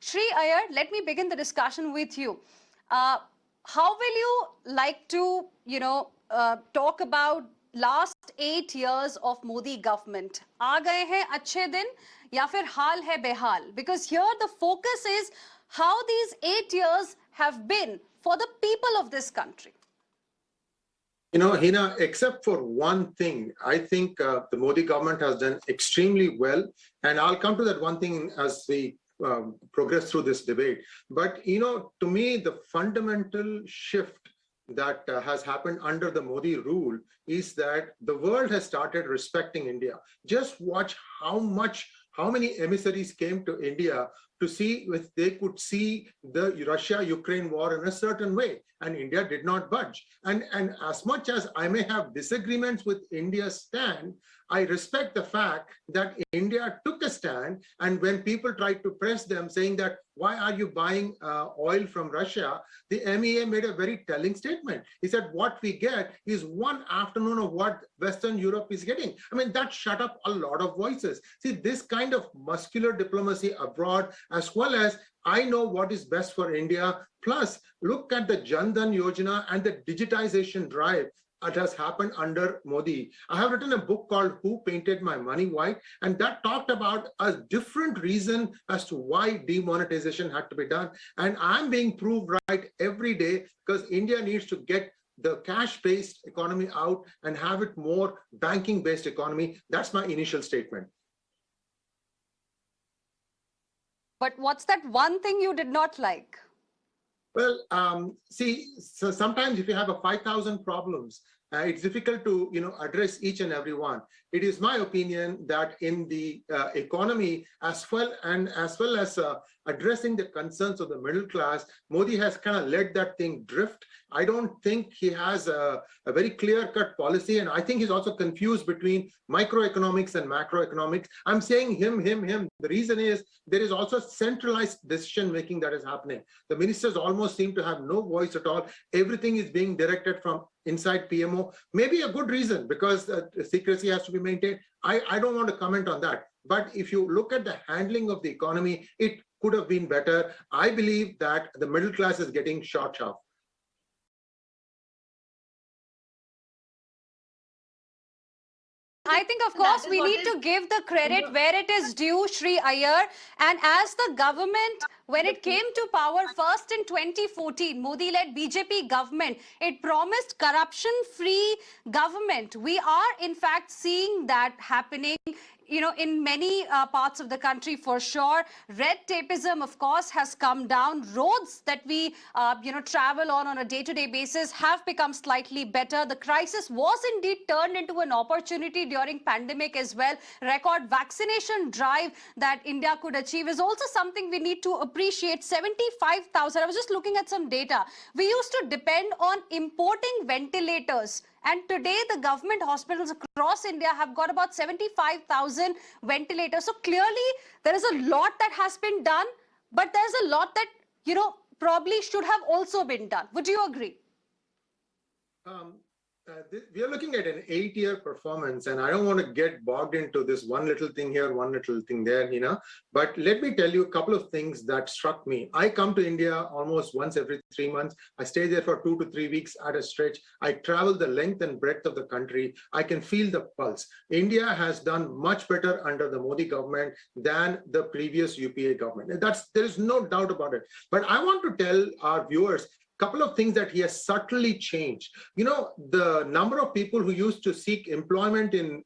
Sree, Iyer, let me begin the discussion with you. How will you like to, talk about last 8 years of Modi government? आ गए हैं अच्छे दिन या फिर हाल है बेहाल? Because here the focus is how these 8 years have been for the people of this country. You know, Hina, except for one thing, I think the Modi government has done extremely well. And I'll come to that one thing as we progress through this debate. But, you know, to me, the fundamental shift that has happened under the Modi rule is that the world has started respecting India. Just watch how many emissaries came to India to see if they could see the Russia-Ukraine war in a certain way, and India did not budge. And as much as I may have disagreements with India's stand, I respect the fact that India took a stand, and when people tried to press them saying that, why are you buying oil from Russia? The MEA made a very telling statement. He said, what we get is one afternoon of what Western Europe is getting. I mean, that shut up a lot of voices. See, this kind of muscular diplomacy abroad, as well as I know what is best for India, plus look at the Jan Dhan Yojana and the digitization drive that has happened under Modi. I have written a book called Who Painted My Money White, and that talked about a different reason as to why demonetization had to be done. And I'm being proved right every day, because India needs to get the cash-based economy out and have it more banking-based economy. That's my initial statement. But what's that one thing you did not like? Well, see, so sometimes if you have 5,000 problems, it's difficult to address each and every one. It is my opinion that in the economy, as well as addressing the concerns of the middle class, Modi has kind of let that thing drift. I don't think he has a very clear-cut policy, and I think he's also confused between microeconomics and macroeconomics. I'm saying him. The reason is there is also centralized decision-making that is happening. The ministers almost seem to have no voice at all. Everything is being directed from inside PMO. Maybe a good reason, because secrecy has to be maintained. I don't want to comment on that. But if you look at the handling of the economy, it could have been better. I believe that the middle class is getting short sharp. I think, of course, we need to give the credit where it is due, Sree Iyer. And as the government, when it came to power first in 2014, Modi-led BJP government, it promised corruption-free government. We are, in fact, seeing that happening, in many parts of the country for sure. Red tapeism, of course, has come down. Roads that we, travel on a day-to-day basis have become slightly better. The crisis was indeed turned into an opportunity during pandemic as well. Record vaccination drive that India could achieve is also something we need to appreciate. 75,000. I was just looking at some data. We used to depend on importing ventilators. And today, the government hospitals across India have got about 75,000 ventilators. So clearly, there is a lot that has been done, but there's a lot that, probably should have also been done. Would you agree? We are looking at an 8-year performance, and I don't want to get bogged into this one little thing here, one little thing there, but let me tell you a couple of things that struck me. I come to India almost once every 3 months. I stay there for 2 to 3 weeks at a stretch. I travel the length and breadth of the country. I can feel the pulse. India has done much better under the Modi government than the previous UPA government. There is no doubt about it. But I want to tell our viewers couple of things that he has subtly changed. The number of people who used to seek employment in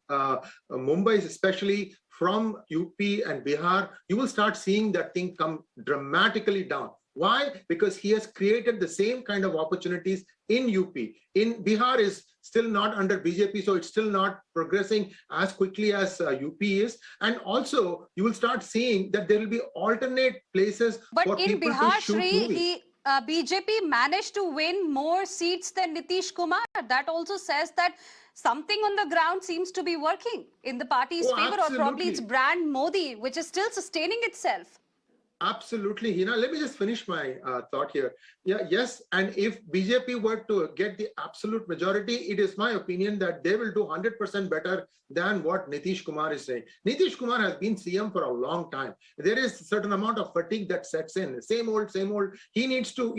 Mumbai, especially from UP and Bihar, you will start seeing that thing come dramatically down. Why? Because he has created the same kind of opportunities in UP. In Bihar is still not under BJP, so it's still not progressing as quickly as UP is. And also, you will start seeing that there will be alternate places for people Bihar, to shoot movies. BJP managed to win more seats than Nitish Kumar. That also says that something on the ground seems to be working in the party's favor, absolutely. or probably it's brand Modi, which is still sustaining itself. Absolutely, Hina. Let me just finish my thought here. Yeah, yes, and if BJP were to get the absolute majority, it is my opinion that they will do 100% better than what Nitish Kumar is saying. Nitish Kumar has been CM for a long time. There is a certain amount of fatigue that sets in. Same old, same old. He needs to,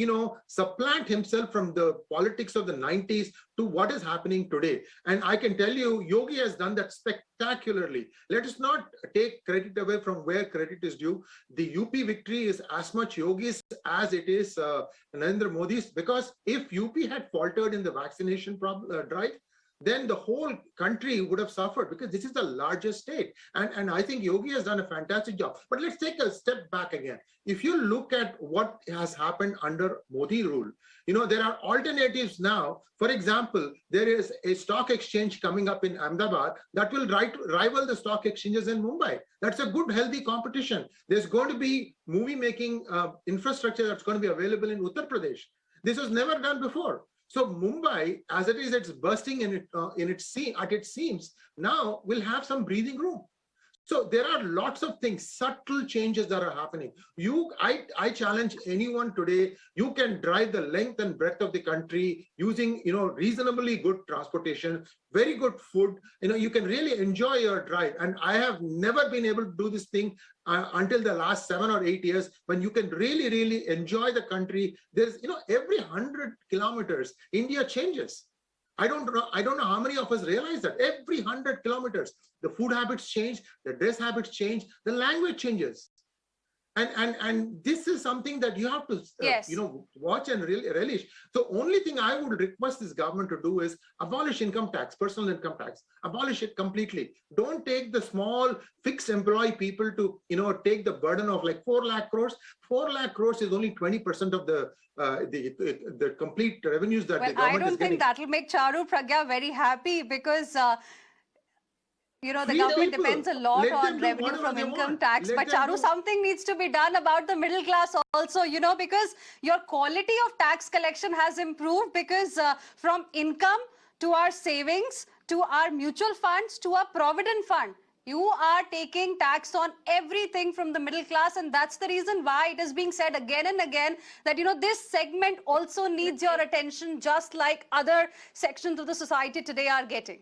supplant himself from the politics of the 90s to what is happening today. And I can tell you, Yogi has done that spectacularly. Let us not take credit away from where credit is due. The UP victory is as much Yogi's as it is Narendra Modi's, because if UP had faltered in the vaccination drive, then the whole country would have suffered, because this is the largest state. And I think Yogi has done a fantastic job. But let's take a step back again. If you look at what has happened under Modi rule, there are alternatives now. For example, there is a stock exchange coming up in Ahmedabad that will rival the stock exchanges in Mumbai. That's a good, healthy competition. There's going to be movie making infrastructure that's going to be available in Uttar Pradesh. This was never done before. So Mumbai, as it is, it's bursting at its seams. Now will have some breathing room. So there are lots of things, subtle changes that are happening. I challenge anyone today. You can drive the length and breadth of the country using, reasonably good transportation, very good food. You can really enjoy your drive. And I have never been able to do this thing until the last 7 or 8 years, when you can really, really enjoy the country. There's, every 100 kilometers, India changes. I don't know how many of us realize that every 100 kilometers, the food habits change, the dress habits change, the language changes. And this is something that you have to watch and really relish. So only thing I would request this government to do is abolish income tax, personal income tax, abolish it completely. Don't take the small fixed employee people to take the burden of like 4 lakh crores. 4 lakh crores is only 20% of the complete revenues that the government is getting. I don't think that will make Charu Pragya very happy, because the government depends a lot on revenue from income tax. But Charu, something needs to be done about the middle class also, because your quality of tax collection has improved, because from income to our savings, to our mutual funds, to our provident fund, you are taking tax on everything from the middle class. And that's the reason why it is being said again and again that, this segment also needs your attention, just like other sections of the society today are getting.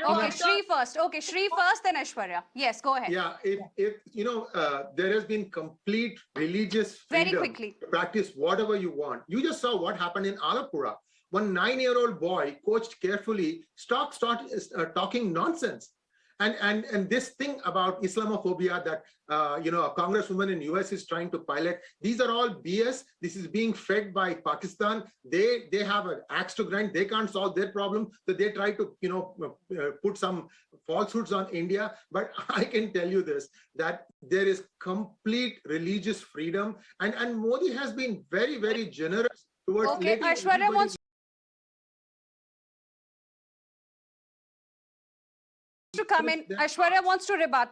Okay, Sree first. Okay, Sree first, then Aishwarya. Yes, go ahead. Yeah, if there has been complete religious freedom to practice whatever you want. You just saw what happened in Alappuzha. One 9-year-old boy, coached carefully, started talking nonsense. And this thing about Islamophobia that a congresswoman in US is trying to pilot, these are all BS. This is being fed by Pakistan. They have an axe to grind. They can't solve their problem, so they try to put some falsehoods on India. But I can tell you this, that there is complete religious freedom, and Modi has been very, very generous towards. Okay, Aishwarya wants to come in. Aishwarya wants to rebut.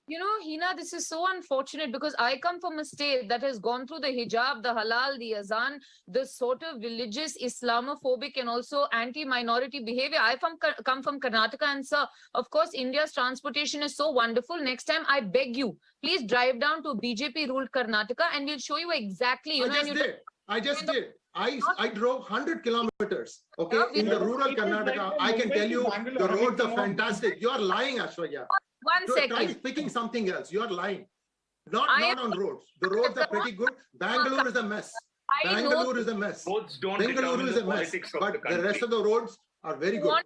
Hina, this is so unfortunate, because I come from a state that has gone through the hijab, the halal, the azan, the sort of religious, Islamophobic and also anti-minority behavior. I come from Karnataka, and sir, of course, India's transportation is so wonderful. Next time, I beg you, please drive down to BJP-ruled Karnataka, and we'll show you exactly. I just did. I drove 100 kilometers, okay, in the rural Karnataka. I can tell you the roads are fantastic. You are lying, Aishwarya. One second. Try speaking something else. You are lying. Not on roads. The roads are pretty good. Bangalore is a mess. Bangalore is a mess. Roads don't Bangalore is a mess. But the rest of the roads are very good.